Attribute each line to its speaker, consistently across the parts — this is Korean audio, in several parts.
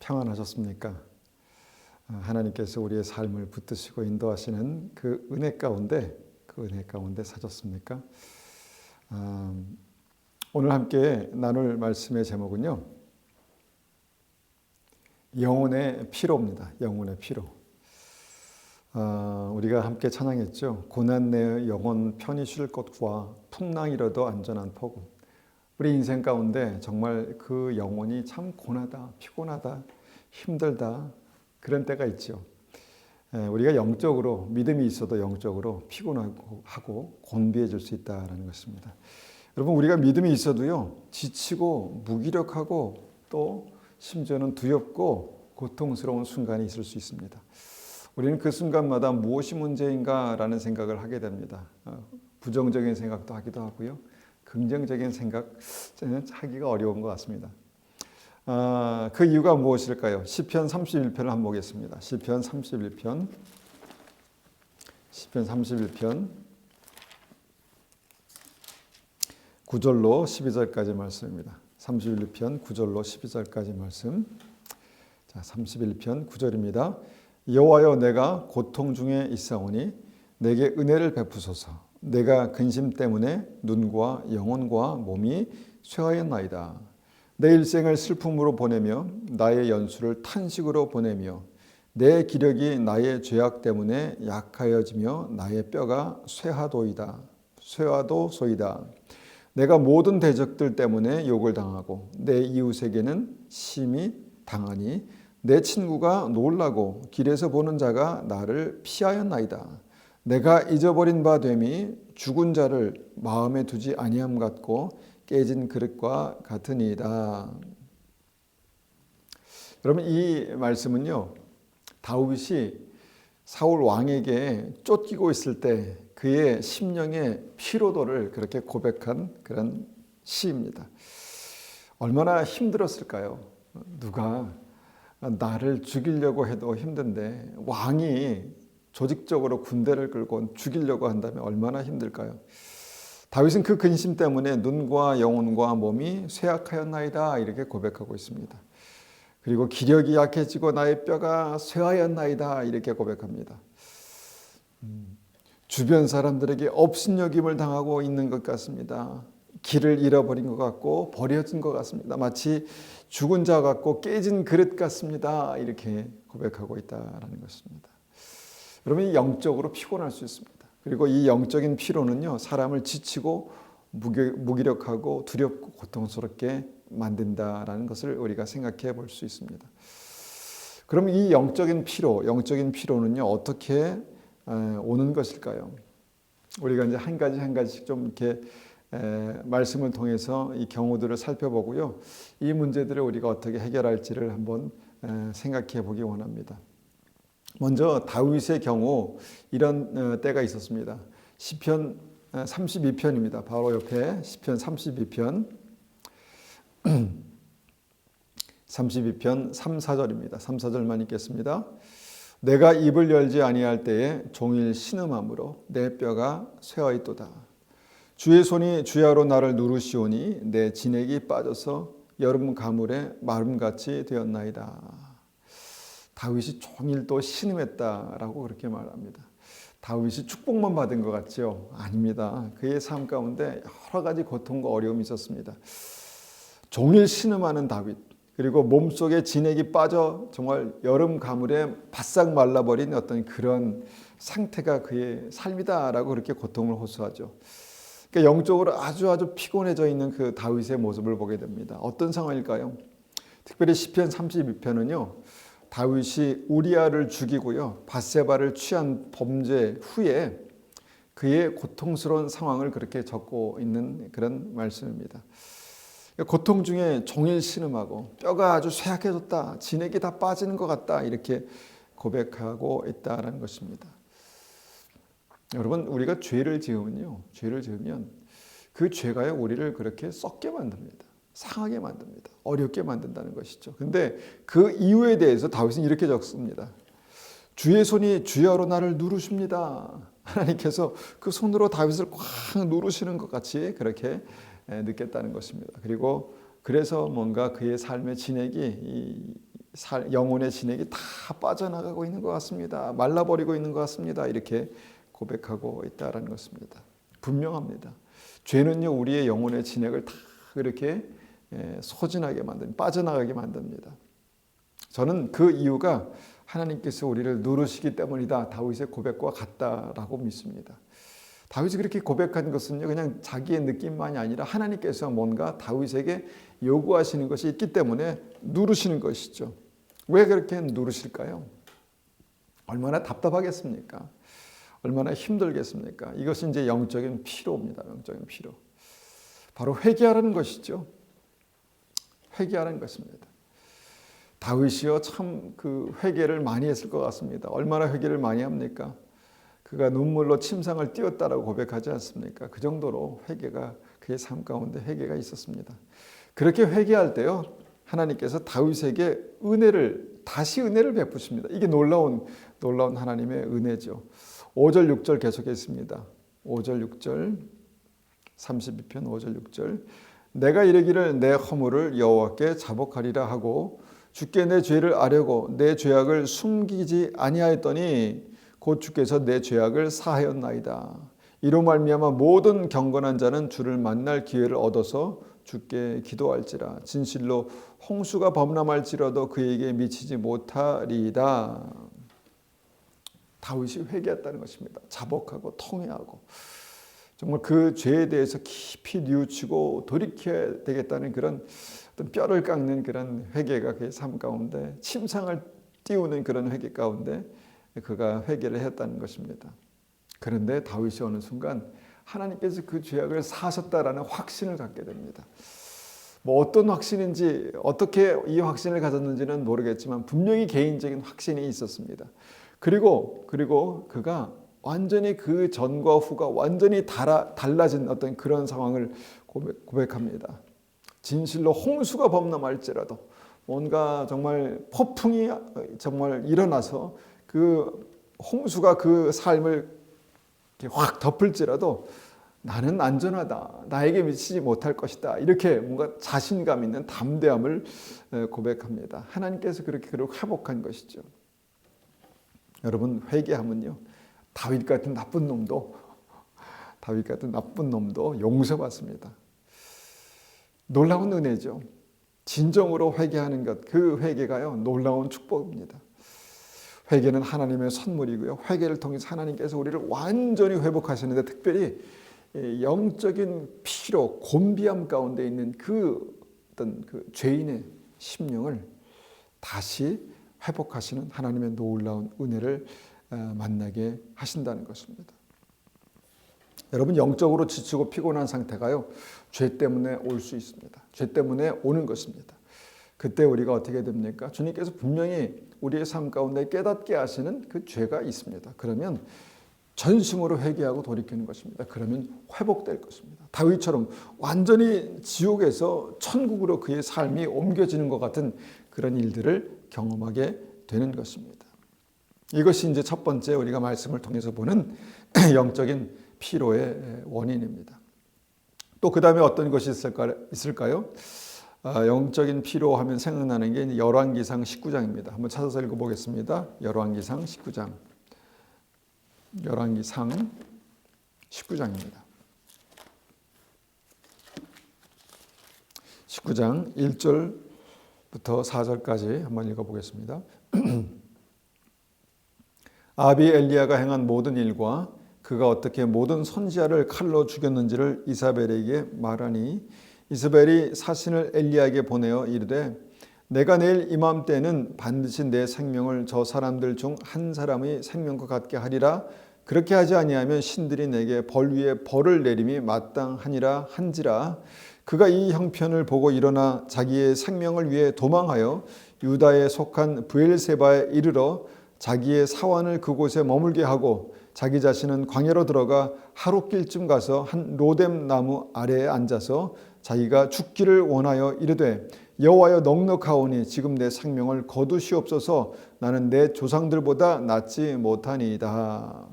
Speaker 1: 평안하셨습니까? 하나님께서 우리의 삶을 붙드시고 인도하시는 그 은혜 가운데 사셨습니까? 오늘 함께 나눌 말씀의 제목은요, 영혼의 피로입니다. 영혼의 피로. 우리가 함께 찬양했죠. 고난 내 영혼 편히 쉴 곳과 풍랑이라도 안전한 포구. 우리 인생 가운데 정말 그 영혼이 참 고나다, 피곤하다, 힘들다 그런 때가 있죠. 우리가 영적으로 믿음이 있어도 영적으로 피곤하고 곤비해질 수 있다는 것입니다. 여러분, 우리가 믿음이 있어도요, 지치고 무기력하고 또 심지어는 두렵고 고통스러운 순간이 있을 수 있습니다. 우리는 그 순간마다 무엇이 문제인가라는 생각을 하게 됩니다. 부정적인 생각도 하기도 하고요, 긍정적인 생각은 하기가 어려운 것 같습니다. 그 이유가 무엇일까요? 시편 31편을 한번 보겠습니다. 시편 31편 9절로 12절까지 말씀입니다. 31편 9절로 12절까지 말씀. 자, 31편 9절입니다. 여호와여, 내가 고통 중에 있사오니 내게 은혜를 베푸소서. 내가 근심 때문에 눈과 영혼과 몸이 쇠하였나이다. 내 일생을 슬픔으로 보내며 나의 연수를 탄식으로 보내며 내 기력이 나의 죄악 때문에 약하여지며 나의 뼈가 쇠하도소이다. 내가 모든 대적들 때문에 욕을 당하고 내 이웃에게는 심히 당하니 내 친구가 놀라고 길에서 보는 자가 나를 피하였나이다. 내가 잊어버린 바 됨이 죽은 자를 마음에 두지 아니함 같고 깨진 그릇과 같으니이다. 여러분, 이 말씀은요, 다윗이 사울 왕에게 쫓기고 있을 때 그의 심령의 피로도를 그렇게 고백한 그런 시입니다. 얼마나 힘들었을까요? 누가 나를 죽이려고 해도 힘든데 왕이 조직적으로 군대를 끌고 죽이려고 한다면 얼마나 힘들까요? 다윗은 그 근심 때문에 눈과 영혼과 몸이 쇠약하였나이다 이렇게 고백하고 있습니다. 그리고 기력이 약해지고 나의 뼈가 쇠하였나이다 이렇게 고백합니다. 주변 사람들에게 업신여김을 당하고 있는 것 같습니다. 길을 잃어버린 것 같고 버려진 것 같습니다. 마치 죽은 자 같고 깨진 그릇 같습니다. 이렇게 고백하고 있다는 것입니다. 여러분, 영적으로 피곤할 수 있습니다. 그리고 이 영적인 피로는요, 사람을 지치고 무기력하고 두렵고 고통스럽게 만든다라는 것을 우리가 생각해 볼 수 있습니다. 그럼 이 영적인 피로는요, 어떻게 오는 것일까요? 우리가 이제 한 가지씩 좀 이렇게 말씀을 통해서 이 경우들을 살펴보고요, 이 문제들을 우리가 어떻게 해결할지를 한번 생각해 보기 원합니다. 먼저 다윗의 경우 이런 때가 있었습니다. 시편 32편입니다. 바로 옆에 시편 32편 3, 4절입니다. 3, 4절만 읽겠습니다. 내가 입을 열지 아니할 때에 종일 신음함으로 내 뼈가 쇠하였도다. 주의 손이 주야로 나를 누르시오니 내 진액이 빠져서 여름 가물에 마름같이 되었나이다. 다윗이 종일 또 신음했다라고 그렇게 말합니다. 다윗이 축복만 받은 것 같죠? 아닙니다. 그의 삶 가운데 여러 가지 고통과 어려움이 있었습니다. 종일 신음하는 다윗, 그리고 몸속에 진액이 빠져 정말 여름 가물에 바싹 말라버린 어떤 그런 상태가 그의 삶이다라고 그렇게 고통을 호소하죠. 그러니까 영적으로 아주 피곤해져 있는 그 다윗의 모습을 보게 됩니다. 어떤 상황일까요? 특별히 시편 32편은요, 다윗이 우리아를 죽이고요, 밧세바를 취한 범죄 후에 그의 고통스러운 상황을 그렇게 적고 있는 그런 말씀입니다. 고통 중에 종일 신음하고 뼈가 아주 쇠약해졌다, 진액이 다 빠지는 것 같다 이렇게 고백하고 있다는 것입니다. 여러분, 우리가 죄를 지으면 그 죄가요, 우리를 그렇게 썩게 만듭니다. 상하게 만듭니다. 어렵게 만든다는 것이죠. 근데 그 이유에 대해서 다윗은 이렇게 적습니다. 주의 손이 주야로 나를 누르십니다. 하나님께서 그 손으로 다윗을 꽉 누르시는 것 같이 그렇게 느꼈다는 것입니다. 그리고 그래서 뭔가 그의 삶의 진액이 영혼의 진액이 다 빠져나가고 있는 것 같습니다. 말라버리고 있는 것 같습니다. 이렇게 고백하고 있다라는 것입니다. 분명합니다. 죄는요, 우리의 영혼의 진액을 다 그렇게 소진하게 빠져나가게 만듭니다. 저는 그 이유가 하나님께서 우리를 누르시기 때문이다. 다윗의 고백과 같다라고 믿습니다. 다윗이 그렇게 고백한 것은요, 그냥 자기의 느낌만이 아니라 하나님께서 뭔가 다윗에게 요구하시는 것이 있기 때문에 누르시는 것이죠. 왜 그렇게 누르실까요? 얼마나 답답하겠습니까? 얼마나 힘들겠습니까? 이것이 이제 영적인 피로입니다. 영적인 피로. 바로 회개하라는 것이죠. 회개하라는 것입니다. 다윗이요, 참 그 회개를 많이 했을 것 같습니다. 얼마나 회개를 많이 합니까? 그가 눈물로 침상을 띄웠다라고 고백하지 않습니까? 그 정도로 회개가, 그의 삶 가운데 회개가 있었습니다. 그렇게 회개할 때요, 하나님께서 다윗에게 다시 은혜를 베푸십니다. 이게 놀라운 하나님의 은혜죠. 5절 6절 계속했습니다. 5절 6절 32편 5절 6절 내가 이르기를 내 허물을 여호와께 자복하리라 하고 주께 내 죄를 아뢰고 내 죄악을 숨기지 아니하였더니 곧 주께서 내 죄악을 사하였나이다. 이로 말미암아 모든 경건한 자는 주를 만날 기회를 얻어서 주께 기도할지라. 진실로 홍수가 범람할지라도 그에게 미치지 못하리이다. 다윗이 회개했다는 것입니다. 자복하고 통회하고 정말 그 죄에 대해서 깊이 뉘우치고 돌이켜야 되겠다는 그런 어떤 뼈를 깎는 그런 회개가 그의 삶 가운데, 침상을 띄우는 그런 회개 가운데 그가 회개를 했다는 것입니다. 그런데 다윗이 어느 순간 하나님께서 그 죄악을 사하셨다라는 확신을 갖게 됩니다. 뭐 어떤 확신인지, 어떻게 이 확신을 가졌는지는 모르겠지만 분명히 개인적인 확신이 있었습니다. 그리고 그가 완전히 그 전과 후가 완전히 달라진 어떤 그런 상황을 고백합니다. 진실로 홍수가 범람할지라도, 뭔가 정말 폭풍이 정말 일어나서 그 홍수가 그 삶을 확 덮을지라도 나는 안전하다. 나에게 미치지 못할 것이다. 이렇게 뭔가 자신감 있는 담대함을 고백합니다. 하나님께서 그렇게 그를 회복한 것이죠. 여러분, 회개하면요, 다윗 같은 나쁜 놈도 용서받습니다. 놀라운 은혜죠. 진정으로 회개하는 것, 그 회개가요, 놀라운 축복입니다. 회개는 하나님의 선물이고요. 회개를 통해서 하나님께서 우리를 완전히 회복하시는데, 특별히 영적인 피로, 곤비함 가운데 있는 어떤 죄인의 심령을 다시 회복하시는 하나님의 놀라운 은혜를 만나게 하신다는 것입니다. 여러분, 영적으로 지치고 피곤한 상태가요, 죄 때문에 올 수 있습니다. 죄 때문에 오는 것입니다. 그때 우리가 어떻게 됩니까? 주님께서 분명히 우리의 삶 가운데 깨닫게 하시는 그 죄가 있습니다. 그러면 전심으로 회개하고 돌이키는 것입니다. 그러면 회복될 것입니다. 다윗처럼 완전히 지옥에서 천국으로 그의 삶이 옮겨지는 것 같은 그런 일들을 경험하게 되는 것입니다. 이것이 이제 첫 번째 우리가 말씀을 통해서 보는 영적인 피로의 원인입니다. 또 그 다음에 어떤 것이 있을까요? 영적인 피로하면 생각나는 게 열왕기상 19장입니다. 한번 찾아서 읽어보겠습니다. 열왕기상 19장. 열왕기상 19장입니다. 19장 1절부터 4절까지 한번 읽어보겠습니다. 아비 엘리야가 행한 모든 일과 그가 어떻게 모든 선지자를 칼로 죽였는지를 이사벨에게 말하니 이사벨이 사신을 엘리야에게 보내어 이르되 내가 내일 이맘때는 반드시 내 생명을 저 사람들 중 한 사람의 생명과 같게 하리라. 그렇게 하지 아니하면 신들이 내게 벌 위에 벌을 내림이 마땅하니라 한지라. 그가 이 형편을 보고 일어나 자기의 생명을 위해 도망하여 유다에 속한 브엘세바에 이르러 자기의 사환을 그곳에 머물게 하고 자기 자신은 광야로 들어가 하룻길쯤 가서 한 로뎀 나무 아래에 앉아서 자기가 죽기를 원하여 이르되 여호와여 넉넉하오니 지금 내 생명을 거두시옵소서. 나는 내 조상들보다 낫지 못하니이다.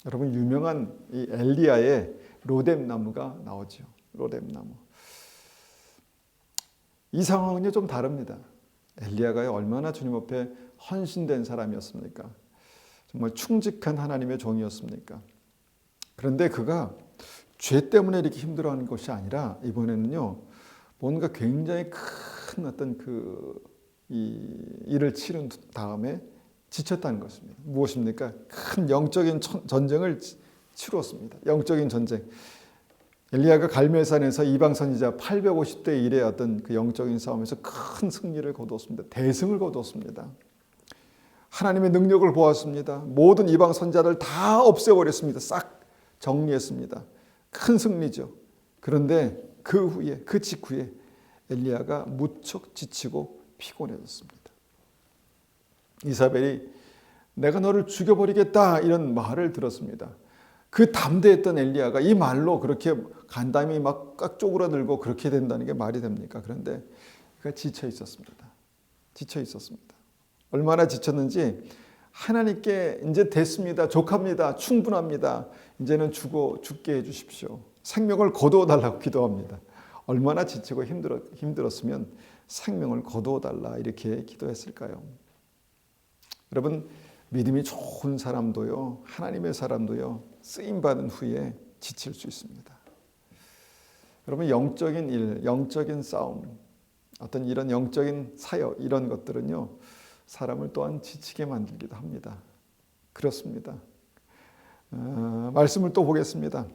Speaker 1: 여러분, 유명한 이 엘리야의 로뎀 나무가 나오죠. 로뎀 나무. 이 상황은요 좀 다릅니다. 엘리야가 얼마나 주님 앞에 헌신된 사람이었습니까? 정말 충직한 하나님의 종이었습니까? 그런데 그가 죄 때문에 이렇게 힘들어하는 것이 아니라 이번에는요, 뭔가 굉장히 큰 어떤 일을 치른 다음에 지쳤다는 것입니다. 무엇입니까? 큰 영적인 전쟁을 치루었습니다. 영적인 전쟁. 엘리야가 갈멜산에서 이방 선지자 850대 1의 어떤 그 영적인 싸움에서 큰 승리를 거두었습니다. 대승을 거두었습니다. 하나님의 능력을 보았습니다. 모든 이방 선지자들 다 없애버렸습니다. 싹 정리했습니다. 큰 승리죠. 그런데 그 직후에 엘리야가 무척 지치고 피곤해졌습니다. 이사벨이 내가 너를 죽여버리겠다 이런 말을 들었습니다. 그 담대했던 엘리야가 이 말로 그렇게 간담이 막 깍 쪼그라들고 그렇게 된다는 게 말이 됩니까? 그런데 그가 지쳐 있었습니다. 지쳐 있었습니다. 얼마나 지쳤는지 하나님께 이제 됐습니다. 족합니다. 충분합니다. 이제는 죽게 해주십시오. 생명을 거두어 달라고 기도합니다. 얼마나 지치고 힘들었으면 생명을 거두어 달라 이렇게 기도했을까요? 여러분, 믿음이 좋은 사람도요, 하나님의 사람도요, 쓰임받은 후에 지칠 수 있습니다. 여러분, 영적인 일, 영적인 싸움, 어떤 이런 영적인 사역, 이런 것들은요, 사람을 또한 지치게 만들기도 합니다. 그렇습니다. 말씀을 또 보겠습니다.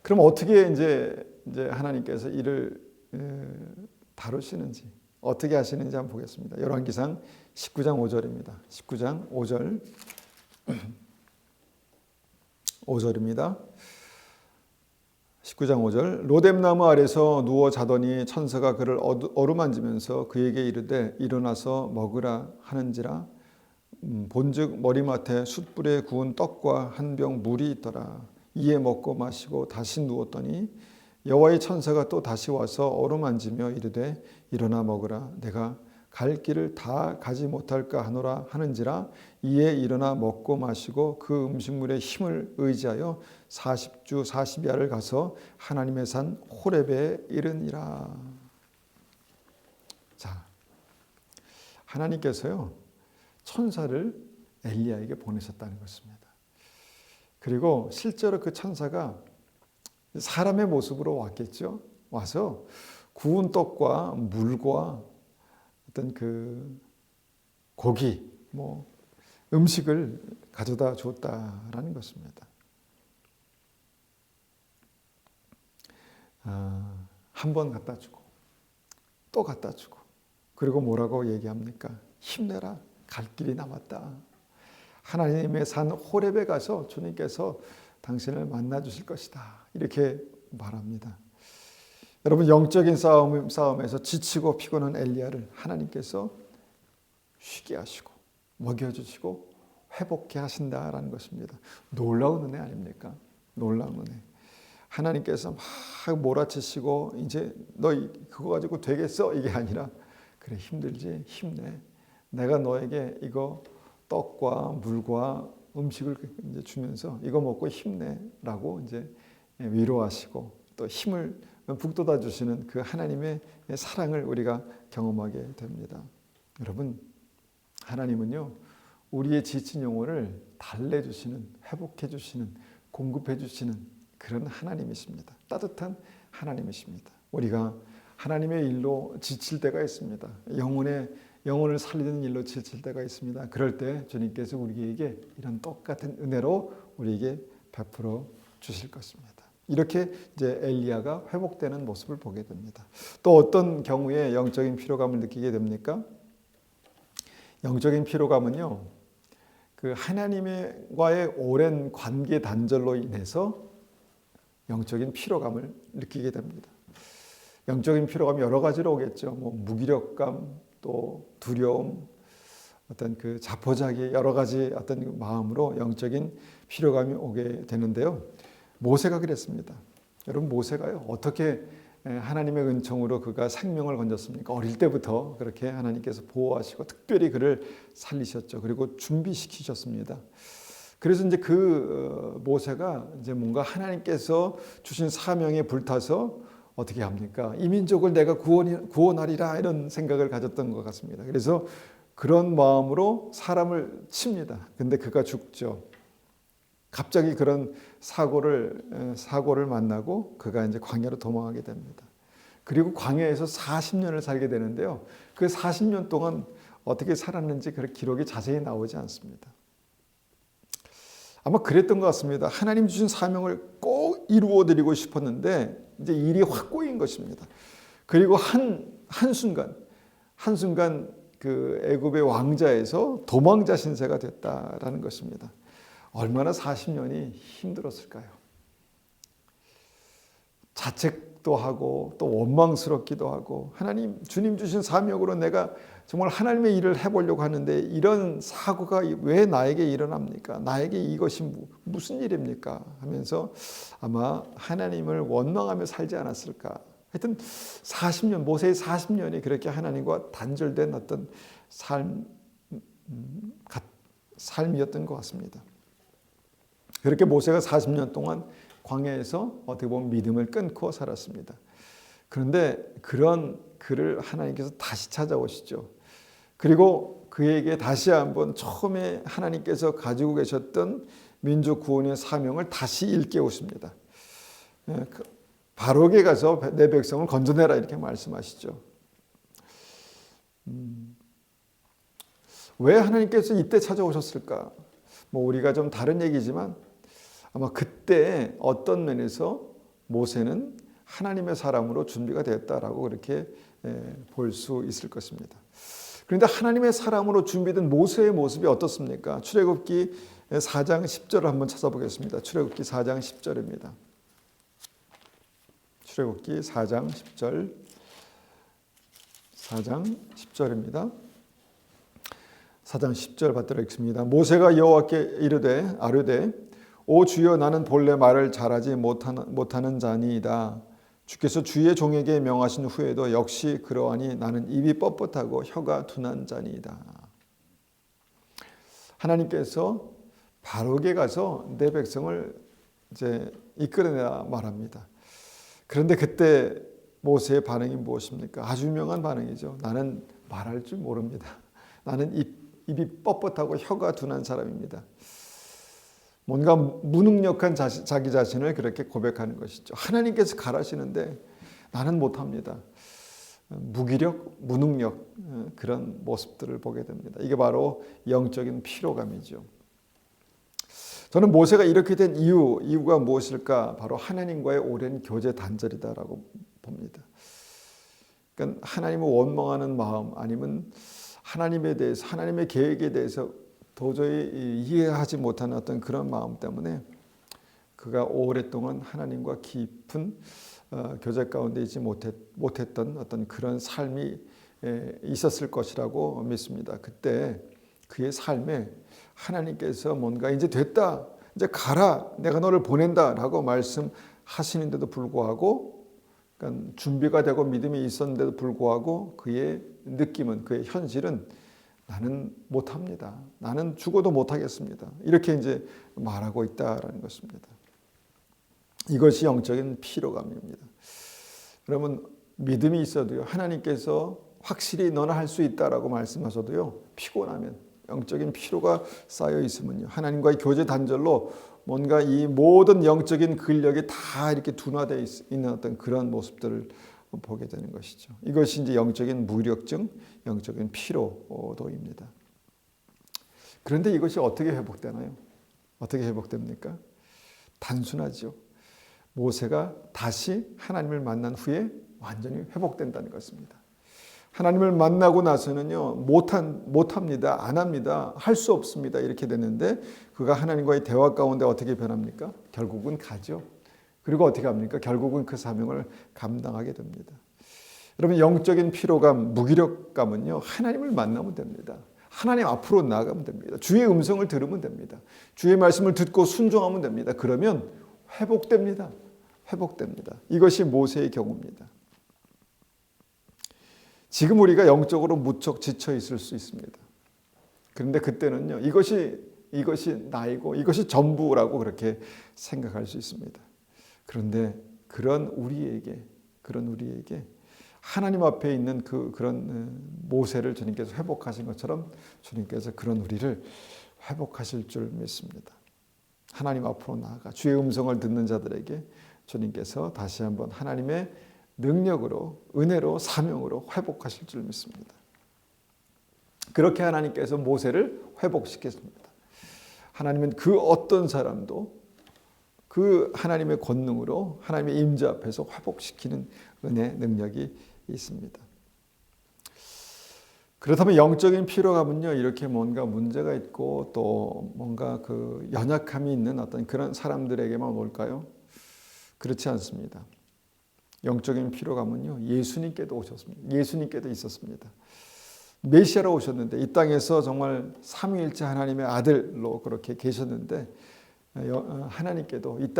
Speaker 1: 그럼 어떻게 이제 하나님께서 이를 다루시는지, 어떻게 하시는지 한번 보겠습니다. 열왕기상 19장 5절입니다. 19장 5절 5절입니다. 19장 5절 로뎀나무 아래서 누워 자더니 천사가 그를 어루만지면서 그에게 이르되 일어나서 먹으라 하는지라 본즉 머리맡에 숯불에 구운 떡과 한 병 물이 있더라. 이에 먹고 마시고 다시 누웠더니 여호와의 천사가 또 다시 와서 어루만지며 이르되 일어나 먹으라. 내가 갈 길을 다 가지 못할까 하노라 하는지라. 이에 일어나 먹고 마시고 그 음식물의 힘을 의지하여 40주 40야를 가서 하나님의 산 호렙에 이르니라. 자, 하나님께서요 천사를 엘리야에게 보내셨다는 것입니다. 그리고 실제로 그 천사가 사람의 모습으로 왔겠죠. 와서 구운 떡과 물과 어떤 그 고기, 음식을 가져다 줬다라는 것입니다. 한 번 갖다 주고 또 갖다 주고 그리고 뭐라고 얘기합니까? 힘내라. 갈 길이 남았다. 하나님의 산 호렙에 가서 주님께서 당신을 만나 주실 것이다. 이렇게 말합니다. 여러분, 영적인 싸움에서 지치고 피곤한 엘리야를 하나님께서 쉬게 하시고 먹여주시고 회복케 하신다라는 것입니다. 놀라운 은혜 아닙니까? 놀라운 은혜. 하나님께서 막 몰아치시고 이제 너 그거 가지고 되겠어? 이게 아니라 그래, 힘들지? 힘내. 내가 너에게 이거 떡과 물과 음식을 이제 주면서 이거 먹고 힘내라고 이제 위로하시고 또 힘을 북돋아 주시는 그 하나님의 사랑을 우리가 경험하게 됩니다. 여러분, 하나님은요 우리의 지친 영혼을 달래 주시는, 회복해 주시는, 공급해 주시는 그런 하나님이십니다. 따뜻한 하나님이십니다. 우리가 하나님의 일로 지칠 때가 있습니다. 영혼을 살리는 일로 지칠 때가 있습니다. 그럴 때 주님께서 우리에게 이런 똑같은 은혜로 우리에게 베풀어 주실 것입니다. 이렇게 이제 엘리야가 회복되는 모습을 보게 됩니다. 또 어떤 경우에 영적인 피로감을 느끼게 됩니까? 영적인 피로감은요, 그 하나님과의 오랜 관계 단절로 인해서 영적인 피로감을 느끼게 됩니다. 영적인 피로감이 여러 가지로 오겠죠. 무기력감, 또 두려움, 어떤 그 자포자기 여러 가지 어떤 마음으로 영적인 피로감이 오게 되는데요. 모세가 그랬습니다. 여러분, 모세가요 어떻게 하나님의 은총으로 그가 생명을 건졌습니까? 어릴 때부터 그렇게 하나님께서 보호하시고 특별히 그를 살리셨죠. 그리고 준비시키셨습니다. 그래서 이제 그 모세가 이제 뭔가 하나님께서 주신 사명에 불타서 어떻게 합니까? 이 민족을 내가 구원하리라 이런 생각을 가졌던 것 같습니다. 그래서 그런 마음으로 사람을 칩니다. 근데 그가 죽죠. 갑자기 그런 사고를 만나고 그가 이제 광야로 도망하게 됩니다. 그리고 광야에서 40년을 살게 되는데요. 그 40년 동안 어떻게 살았는지 그 기록이 자세히 나오지 않습니다. 아마 그랬던 것 같습니다. 하나님 주신 사명을 꼭 이루어드리고 싶었는데 이제 일이 확 꼬인 것입니다. 그리고 한순간 그 애굽의 왕자에서 도망자 신세가 됐다라는 것입니다. 얼마나 40년이 힘들었을까요? 자책도 하고 또 원망스럽기도 하고 하나님 주님 주신 사명으로 내가 정말 하나님의 일을 해보려고 하는데 이런 사고가 왜 나에게 일어납니까? 나에게 이것이 무슨 일입니까? 하면서 아마 하나님을 원망하며 살지 않았을까? 하여튼 40년, 모세의 40년이 그렇게 하나님과 단절된 어떤 삶이었던 것 같습니다. 그렇게 모세가 40년 동안 광야에서 어떻게 보면 믿음을 끊고 살았습니다. 그런데 그런 그를 하나님께서 다시 찾아오시죠. 그리고 그에게 다시 한번 처음에 하나님께서 가지고 계셨던 민족 구원의 사명을 다시 일깨우십니다. 바로에게 가서 내 백성을 건져내라 이렇게 말씀하시죠. 왜 하나님께서 이때 찾아오셨을까? 뭐 우리가 좀 다른 얘기지만 아마 그때 어떤 면에서 모세는 하나님의 사람으로 준비가 됐다라고 그렇게 볼 수 있을 것입니다. 그런데 하나님의 사람으로 준비된 모세의 모습이 어떻습니까? 출애굽기 4장 10절을 한번 찾아보겠습니다. 출애굽기 4장 10절입니다. 출애굽기 4장 10절 4장 10절입니다. 4장 10절 받들어 읽습니다. 모세가 여호와께 이르되 아뢰되 오 주여 나는 본래 말을 잘하지 못하는 자니이다. 주께서 주의 종에게 명하신 후에도 역시 그러하니 나는 입이 뻣뻣하고 혀가 둔한 자니이다. 하나님께서 바로에게 가서 내 백성을 이제 이끌어내라 말합니다. 그런데 그때 모세의 반응이 무엇입니까? 아주 유명한 반응이죠. 나는 말할 줄 모릅니다. 나는 입이 뻣뻣하고 혀가 둔한 사람입니다. 뭔가 무능력한 자기 자신을 그렇게 고백하는 것이죠. 하나님께서 가라시는데 나는 못합니다. 무기력, 무능력 그런 모습들을 보게 됩니다. 이게 바로 영적인 피로감이죠. 저는 모세가 이렇게 된 이유가 무엇일까? 바로 하나님과의 오랜 교제 단절이다라고 봅니다. 그러니까 하나님을 원망하는 마음 아니면 하나님에 대해서 하나님의 계획에 대해서 도저히 이해하지 못하는 어떤 그런 마음 때문에 그가 오랫동안 하나님과 깊은 교제 가운데 있지 못했던 어떤 그런 삶이 있었을 것이라고 믿습니다. 그때 그의 삶에 하나님께서 뭔가 이제 됐다, 이제 가라, 내가 너를 보낸다라고 말씀하시는데도 불구하고, 그러니까 준비가 되고 믿음이 있었는데도 불구하고 그의 느낌은, 그의 현실은 나는 못합니다. 나는 죽어도 못하겠습니다. 이렇게 이제 말하고 있다라는 것입니다. 이것이 영적인 피로감입니다. 여러분 믿음이 있어도요, 하나님께서 확실히 너는 할 수 있다라고 말씀하셔도요, 피곤하면 영적인 피로가 쌓여 있으면요, 하나님과의 교제 단절로 뭔가 이 모든 영적인 근력이 다 이렇게 둔화되어 있는 어떤 그런 모습들을 보게 되는 것이죠. 이것이 이제 영적인 무력증, 영적인 피로도입니다. 그런데 이것이 어떻게 회복되나요? 어떻게 회복됩니까? 단순하죠. 모세가 다시 하나님을 만난 후에 완전히 회복된다는 것입니다. 하나님을 만나고 나서는요, 못합니다, 안 합니다, 할 수 없습니다 이렇게 됐는데 그가 하나님과의 대화 가운데 어떻게 변합니까? 결국은 가죠. 그리고 어떻게 합니까? 결국은 그 사명을 감당하게 됩니다. 여러분 영적인 피로감, 무기력감은요, 하나님을 만나면 됩니다. 하나님 앞으로 나아가면 됩니다. 주의 음성을 들으면 됩니다. 주의 말씀을 듣고 순종하면 됩니다. 그러면 회복됩니다. 회복됩니다. 이것이 모세의 경우입니다. 지금 우리가 영적으로 무척 지쳐 있을 수 있습니다. 그런데 그때는요, 이것이 나이고 이것이 전부라고 그렇게 생각할 수 있습니다. 그런데 그런 우리에게 그런 우리에게 하나님 앞에 있는 그런 모세를 주님께서 회복하신 것처럼 주님께서 그런 우리를 회복하실 줄 믿습니다. 하나님 앞으로 나아가 주의 음성을 듣는 자들에게 주님께서 다시 한번 하나님의 능력으로, 은혜로, 사명으로 회복하실 줄 믿습니다. 그렇게 하나님께서 모세를 회복시켰습니다. 하나님은 그 어떤 사람도 그 하나님의 권능으로 하나님의 임재 앞에서 회복시키는 은혜, 능력이 있습니다. 그렇다면 영적인 피로감은요, 이렇게 뭔가 문제가 있고 또 뭔가 그 연약함이 있는 어떤 그런 사람들에게만 올까요? 그렇지 않습니다. 영적인 피로감은요, 예수님께도 오셨습니다. 예수님께도 있었습니다. 메시아로 오셨는데 이 땅에서 정말 삼위일체 하나님의 아들로 그렇게 계셨는데 하나님께도 이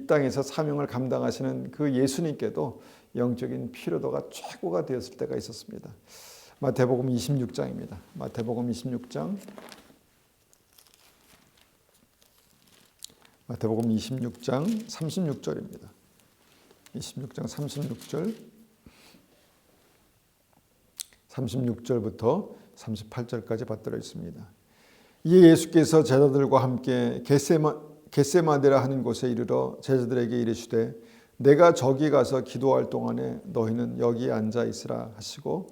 Speaker 1: 땅에서 사명을 감당하시는 그 예수님께도 영적인 피로도가 최고가 되었을 때가 있었습니다. 마태복음 26장입니다. 마태복음 26장 36절입니다. 26장 36절부터 38절까지 받들어 있습니다. 이에 예수께서 제자들과 함께 겟세마네라 하는 곳에 이르러 제자들에게 이르시되 내가 저기 가서 기도할 동안에 너희는 여기 앉아 있으라 하시고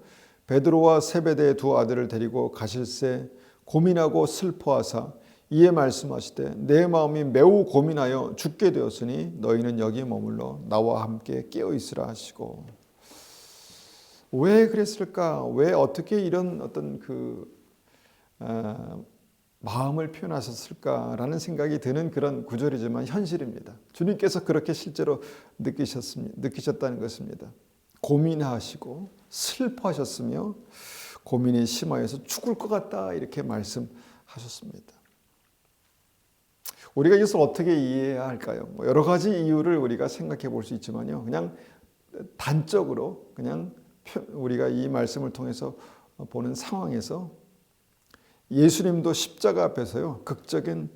Speaker 1: 베드로와 세베대의 두 아들을 데리고 가실새 고민하고 슬퍼하사 이에 말씀하시되 내 마음이 매우 고민하여 죽게 되었으니 너희는 여기 머물러 나와 함께 깨어 있으라 하시고. 왜 그랬을까? 왜 어떻게 이런 어떤 마음을 표현하셨을까라는 생각이 드는 그런 구절이지만 현실입니다. 주님께서 그렇게 실제로 느끼셨다는 것입니다. 고민하시고 슬퍼하셨으며 고민이 심하여서 죽을 것 같다 이렇게 말씀하셨습니다. 우리가 이것을 어떻게 이해해야 할까요? 여러 가지 이유를 우리가 생각해 볼 수 있지만요. 그냥 단적으로 그냥 우리가 이 말씀을 통해서 보는 상황에서 예수님도 십자가 앞에서요. 극적인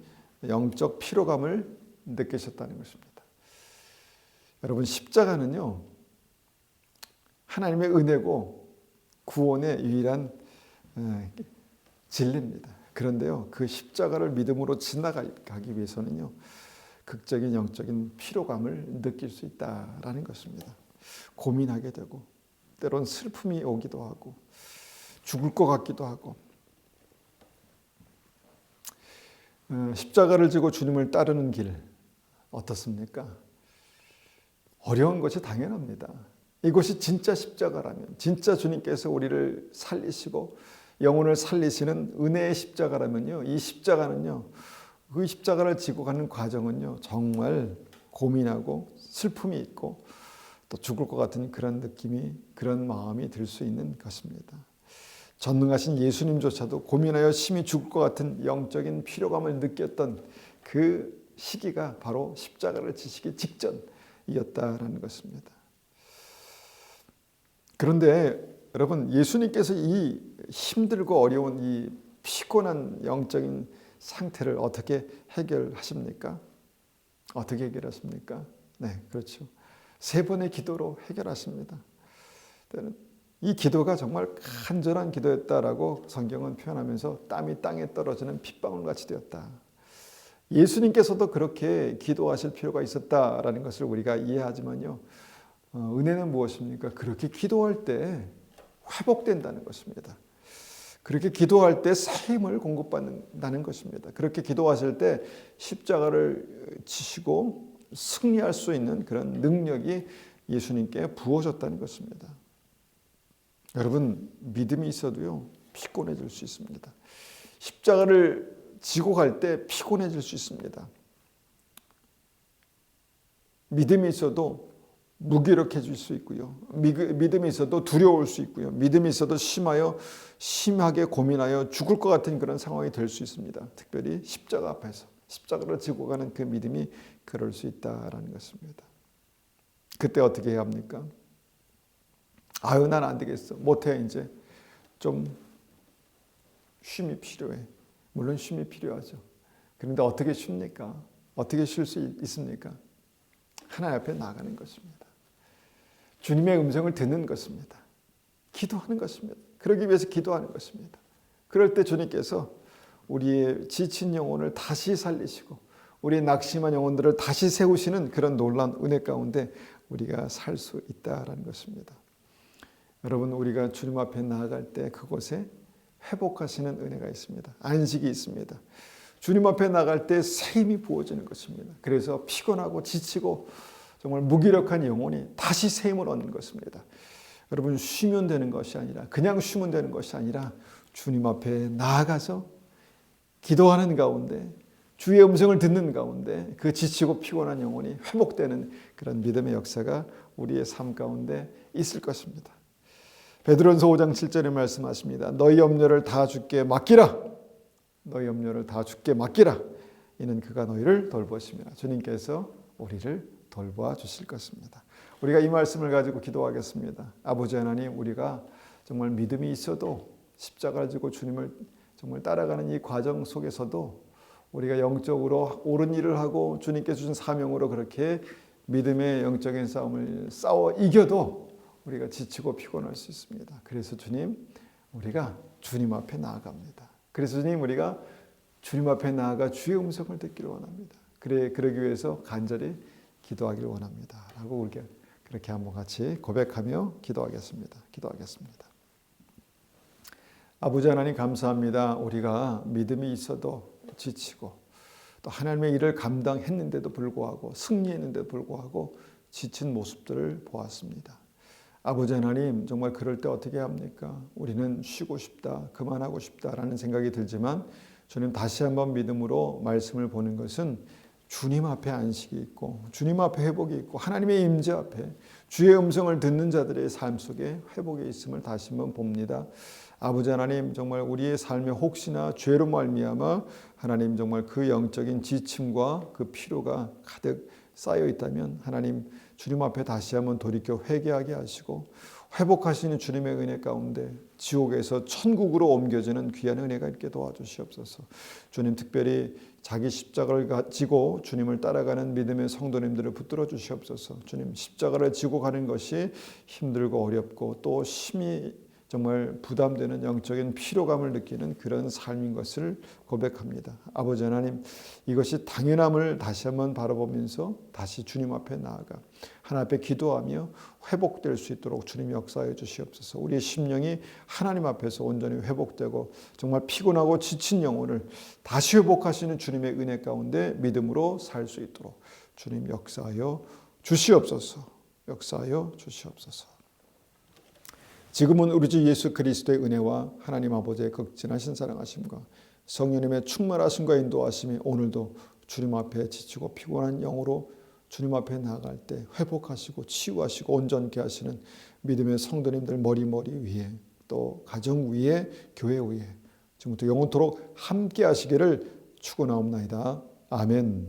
Speaker 1: 영적 피로감을 느끼셨다는 것입니다. 여러분 십자가는요. 하나님의 은혜고 구원의 유일한 진리입니다. 그런데요. 그 십자가를 믿음으로 지나가기 위해서는요. 극적인 영적인 피로감을 느낄 수 있다라는 것입니다. 고민하게 되고 때론 슬픔이 오기도 하고 죽을 것 같기도 하고 십자가를 지고 주님을 따르는 길 어떻습니까? 어려운 것이 당연합니다. 이것이 진짜 십자가라면 진짜 주님께서 우리를 살리시고 영혼을 살리시는 은혜의 십자가라면요. 이 십자가는요. 그 십자가를 지고 가는 과정은요. 정말 고민하고 슬픔이 있고 또 죽을 것 같은 그런 느낌이 그런 마음이 들 수 있는 것입니다. 전능하신 예수님조차도 고민하여 심히 죽을 것 같은 영적인 피로감을 느꼈던 그 시기가 바로 십자가를 지시기 직전이었다라는 것입니다. 그런데 여러분 예수님께서 이 힘들고 어려운 이 피곤한 영적인 상태를 어떻게 해결하십니까? 어떻게 해결하십니까? 네, 그렇죠. 3번의 기도로 해결하십니다. 이 기도가 정말 간절한 기도였다라고 성경은 표현하면서 땀이 땅에 떨어지는 핏방울같이 되었다. 예수님께서도 그렇게 기도하실 필요가 있었다라는 것을 우리가 이해하지만요. 은혜는 무엇입니까? 그렇게 기도할 때 회복된다는 것입니다. 그렇게 기도할 때 새 힘을 공급받는다는 것입니다. 그렇게 기도하실 때 십자가를 지시고 승리할 수 있는 그런 능력이 예수님께 부어졌다는 것입니다. 여러분 믿음이 있어도요 피곤해질 수 있습니다. 십자가를 지고 갈 때 피곤해질 수 있습니다. 믿음이 있어도 무기력해질 수 있고요. 믿음이 있어도 두려울 수 있고요. 믿음이 있어도 심하게 고민하여 죽을 것 같은 그런 상황이 될 수 있습니다. 특별히 십자가 앞에서 십자가를 지고 가는 그 믿음이 그럴 수 있다라는 것입니다. 그때 어떻게 해야 합니까? 아유 난 안 되겠어. 못해 이제. 좀 쉼이 필요해. 물론 쉼이 필요하죠. 그런데 어떻게 쉽니까? 어떻게 쉴 수 있습니까? 하나님 앞에 나가는 것입니다. 주님의 음성을 듣는 것입니다. 기도하는 것입니다. 그러기 위해서 기도하는 것입니다. 그럴 때 주님께서 우리의 지친 영혼을 다시 살리시고 우리의 낙심한 영혼들을 다시 세우시는 그런 놀라운 은혜 가운데 우리가 살 수 있다라는 것입니다. 여러분, 우리가 주님 앞에 나아갈 때 그곳에 회복하시는 은혜가 있습니다. 안식이 있습니다. 주님 앞에 나갈 때 새 힘이 부어지는 것입니다. 그래서 피곤하고 지치고 정말 무기력한 영혼이 다시 새 힘을 얻는 것입니다. 여러분, 쉬면 되는 것이 아니라, 그냥 쉬면 되는 것이 아니라 주님 앞에 나아가서 기도하는 가운데, 주의 음성을 듣는 가운데 그 지치고 피곤한 영혼이 회복되는 그런 믿음의 역사가 우리의 삶 가운데 있을 것입니다. 베드로전서 5장 7절에 말씀하십니다. 너희 염려를 다 주께 맡기라. 너희 염려를 다 주께 맡기라. 이는 그가 너희를 돌보심이라. 주님께서 우리를 돌보아 주실 것입니다. 우리가 이 말씀을 가지고 기도하겠습니다. 아버지 하나님, 우리가 정말 믿음이 있어도 십자가를 지고 주님을 정말 따라가는 이 과정 속에서도 우리가 영적으로 옳은 일을 하고 주님께 주신 사명으로 그렇게 믿음의 영적인 싸움을 싸워 이겨도 우리가 지치고 피곤할 수 있습니다. 그래서 주님, 우리가 주님 앞에 나아갑니다. 그래서 주님, 우리가 주님 앞에 나아가 주의 음성을 듣기를 원합니다. 그러기 위해서 간절히 기도하기를 원합니다. 라고 우리가 그렇게 한번 같이 고백하며 기도하겠습니다. 아버지 하나님, 감사합니다. 우리가 믿음이 있어도 지치고 또 하나님의 일을 감당했는데도 불구하고 승리했는데도 불구하고 지친 모습들을 보았습니다. 아버지 하나님, 정말 그럴 때 어떻게 합니까? 우리는 쉬고 싶다, 그만하고 싶다라는 생각이 들지만 주님, 다시 한번 믿음으로 말씀을 보는 것은 주님 앞에 안식이 있고 주님 앞에 회복이 있고 하나님의 임재 앞에 주의 음성을 듣는 자들의 삶 속에 회복이 있음을 다시 한번 봅니다. 아버지 하나님, 정말 우리의 삶에 혹시나 죄로 말미암아 하나님 정말 그 영적인 지침과 그 피로가 가득 쌓여 있다면 하나님, 주님 앞에 다시 한번 돌이켜 회개하게 하시고 회복하시는 주님의 은혜 가운데 지옥에서 천국으로 옮겨지는 귀한 은혜가 있게 도와주시옵소서. 주님, 특별히 자기 십자가를 지고 주님을 따라가는 믿음의 성도님들을 붙들어 주시옵소서. 주님, 십자가를 지고 가는 것이 힘들고 어렵고 또 심히 정말 부담되는 영적인 피로감을 느끼는 그런 삶인 것을 고백합니다. 아버지 하나님, 이것이 당연함을 다시 한번 바라보면서 다시 주님 앞에 나아가 하나님 앞에 기도하며 회복될 수 있도록 주님 역사해 주시옵소서. 우리의 심령이 하나님 앞에서 온전히 회복되고 정말 피곤하고 지친 영혼을 다시 회복하시는 주님의 은혜 가운데 믿음으로 살 수 있도록 주님 역사하여 주시옵소서. 지금은 우리 주 예수 그리스도의 은혜와 하나님 아버지의 극진하신 사랑하심과 성령님의 충만하심과 인도하심이 오늘도 주님 앞에 지치고 피곤한 영으로 주님 앞에 나아갈 때 회복하시고 치유하시고 온전케 하시는 믿음의 성도님들 머리 위에 또 가정 위에 교회 위에 지금부터 영원토록 함께 하시기를 축원하옵나이다. 아멘.